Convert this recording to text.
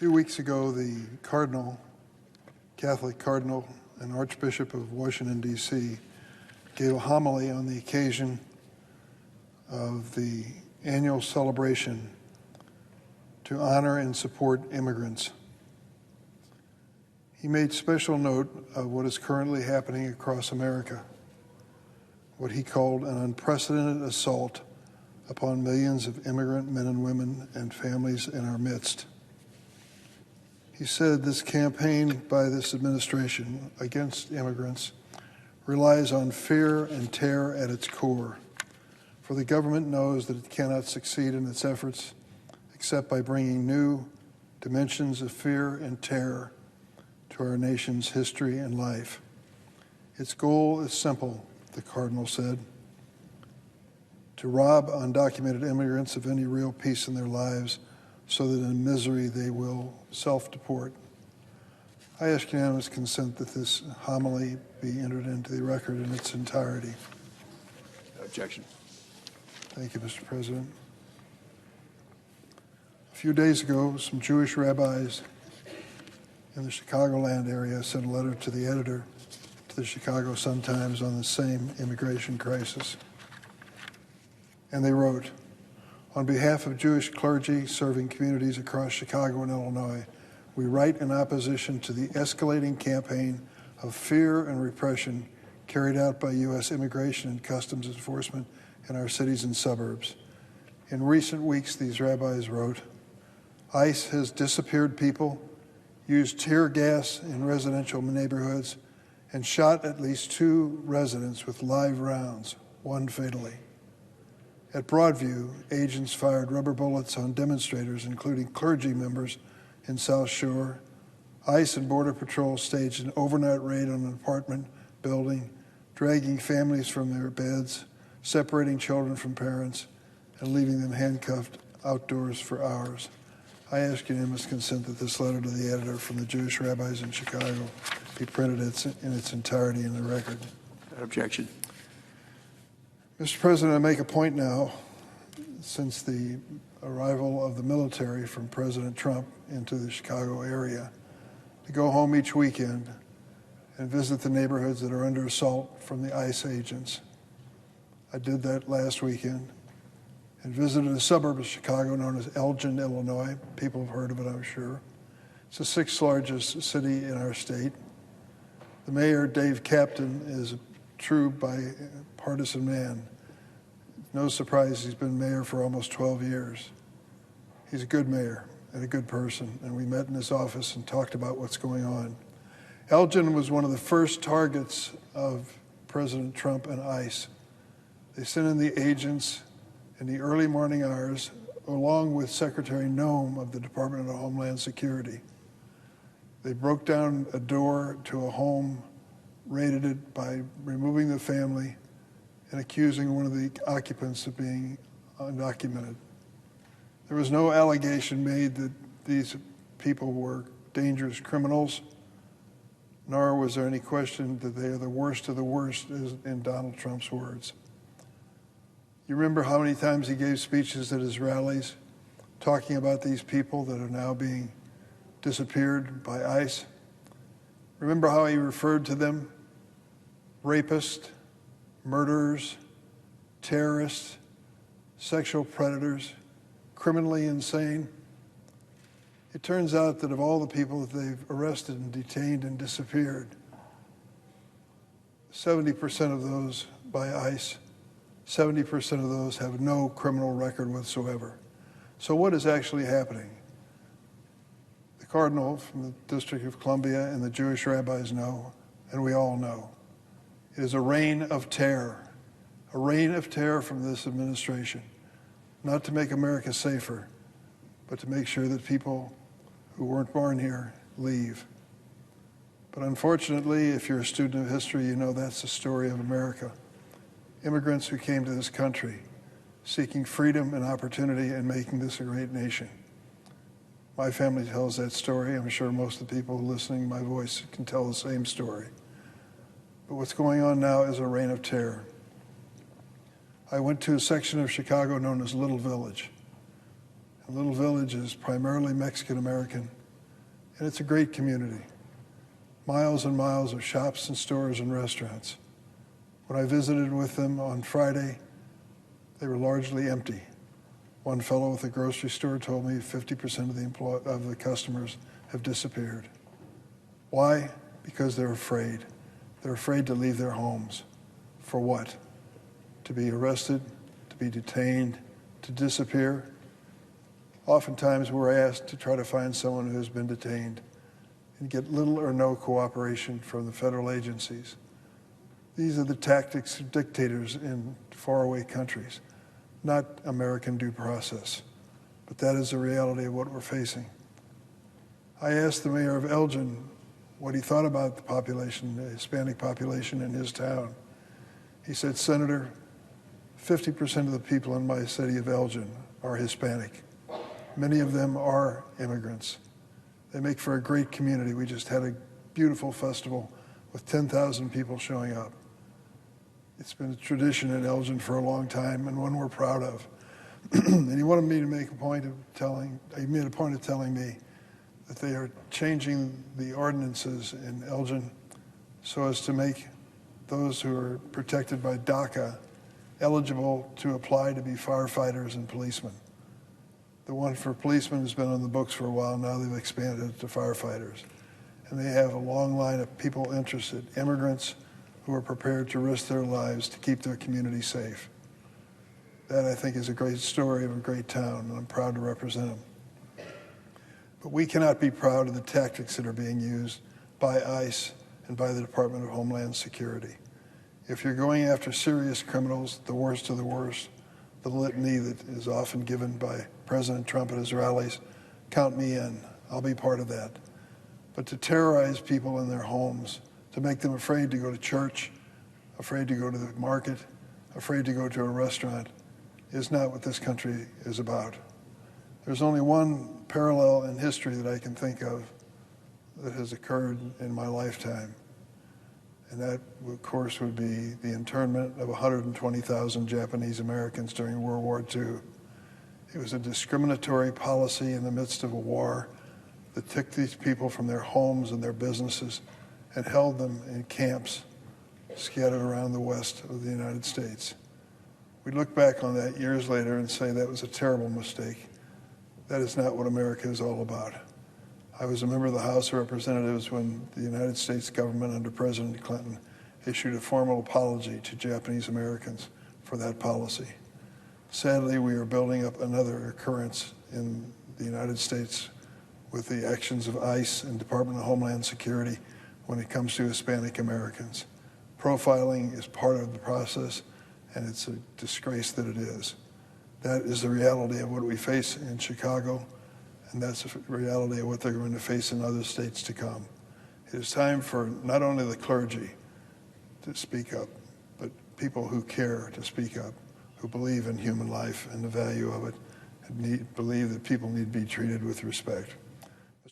few weeks ago, the Catholic Cardinal and Archbishop of Washington, D.C., gave a homily on the occasion of the annual celebration to honor and support immigrants. He made special note of what is currently happening across America, what he called an unprecedented assault upon millions of immigrant men and women and families in our midst. He said this campaign by this administration against immigrants relies on fear and terror at its core, for the government knows that it cannot succeed in its efforts except by bringing new dimensions of fear and terror to our nation's history and life. Its goal is simple, the Cardinal said: to rob undocumented immigrants of any real peace in their lives so that in misery they will self-deport. I ask unanimous consent that this homily be entered into the record in its entirety. Objection. Thank you, Mr. President. A few days ago, some Jewish rabbis in the Chicagoland area sent a letter to the editor to the Chicago Sun-Times on the same immigration crisis. And they wrote, "On behalf of Jewish clergy serving communities across Chicago and Illinois, we write in opposition to the escalating campaign of fear and repression carried out by U.S. Immigration and Customs Enforcement in our cities and suburbs. In recent weeks," these rabbis wrote, "ICE has disappeared people, used tear gas in residential neighborhoods, and shot at least 2 residents with live rounds, 1 fatally. At Broadview, agents fired rubber bullets on demonstrators, including clergy members in South Shore. ICE and Border Patrol staged an overnight raid on an apartment building, dragging families from their beds, separating children from parents, and leaving them handcuffed outdoors for hours. I ask unanimous consent that this letter to the editor from the Jewish rabbis in Chicago be printed in its entirety in the record." Objection. Mr. President, I make a point now, since the arrival of the military from President Trump into the Chicago area, to go home each weekend and visit the neighborhoods that are under assault from the ICE agents. I did that last weekend and visited a suburb of Chicago known as Elgin, Illinois. People have heard of it, I'm sure. It's the 6th largest city in our state. The mayor, Dave Captain, is a true bipartisan man. No surprise, he's been mayor for almost 12 years. He's a good mayor and a good person, and we met in his office and talked about what's going on. Elgin was one of the first targets of President Trump and ICE. They sent in the agents in the early morning hours, along with Secretary Noem of the Department of Homeland Security. They broke down a door to a home, raided it by removing the family and accusing one of the occupants of being undocumented. There was no allegation made that these people were dangerous criminals, nor was there any question that they are the worst of the worst, in Donald Trump's words. You remember how many times he gave speeches at his rallies talking about these people that are now being disappeared by ICE? Remember how he referred to them: rapists, murderers, terrorists, sexual predators, criminally insane? It turns out that of all the people that they've arrested and detained and disappeared, 70% of those by ICE, 70% of those have no criminal record whatsoever. So what is actually happening? The Cardinal from the District of Columbia and the Jewish rabbis know, and we all know. It is a reign of terror from this administration, not to make America safer, but to make sure that people who weren't born here leave. But unfortunately, if you're a student of history, you know that's the story of America. Immigrants who came to this country seeking freedom and opportunity and making this a great nation. My family tells that story. I'm sure most of the people listening to my voice can tell the same story. But what's going on now is a reign of terror. I went to a section of Chicago known as Little Village. And Little Village is primarily Mexican American, And it's a great community. Miles and miles of shops and stores and restaurants. When I visited with them on Friday, they were largely empty. One fellow with a grocery store told me 50% of the customers have disappeared. Why? Because they're afraid. They're afraid to leave their homes. For what? To be arrested, to be detained, to disappear? Oftentimes we're asked to try to find someone who has been detained and get little or no cooperation from the federal agencies. These are the tactics of dictators in faraway countries, not American due process. But that is the reality of what we're facing. I asked the mayor of Elgin what he thought about the population, the Hispanic population in his town. He said, Senator, 50% of the people in my city of Elgin are Hispanic. Many of them are immigrants. They make for a great community. We just had a beautiful festival with 10,000 people showing up. It's been a tradition in Elgin for a long time and one we're proud of. And he wanted me to make a point of telling me that they are changing the ordinances in Elgin so as to make those who are protected by DACA eligible to apply to be firefighters and policemen. The one for policemen has been on the books for a while. Now they've expanded it to firefighters. And they have a long line of people interested, immigrants who are prepared to risk their lives to keep their community safe. That, I think, is a great story of a great town, and I'm proud to represent them. But we cannot be proud of the tactics that are being used by ICE and by the Department of Homeland Security. If you're going after serious criminals, the worst of the worst, the litany that is often given by President Trump at his rallies, count me in. I'll be part of that. But to terrorize people in their homes, to make them afraid to go to church, afraid to go to the market, afraid to go to a restaurant, is not what this country is about. There's only one parallel in history that I can think of that has occurred in my lifetime. And that, of course, would be the internment of 120,000 Japanese Americans during World War II. It was a discriminatory policy in the midst of a war that took these people from their homes and their businesses and held them in camps scattered around the west of the United States. We look back on that years later and say that was a terrible mistake. That is not what America is all about. I was a member of the House of Representatives when the United States government under President Clinton issued a formal apology to Japanese Americans for that policy. Sadly, we are building up another occurrence in the United States with the actions of ICE and Department of Homeland Security when it comes to Hispanic Americans. Profiling is part of the process, and it's a disgrace that it is. That is the reality of what we face in Chicago, and that's the reality of what they're going to face in other states to come. It is time for not only the clergy to speak up, but people who care to speak up, who believe in human life and the value of it, and believe that people need to be treated with respect.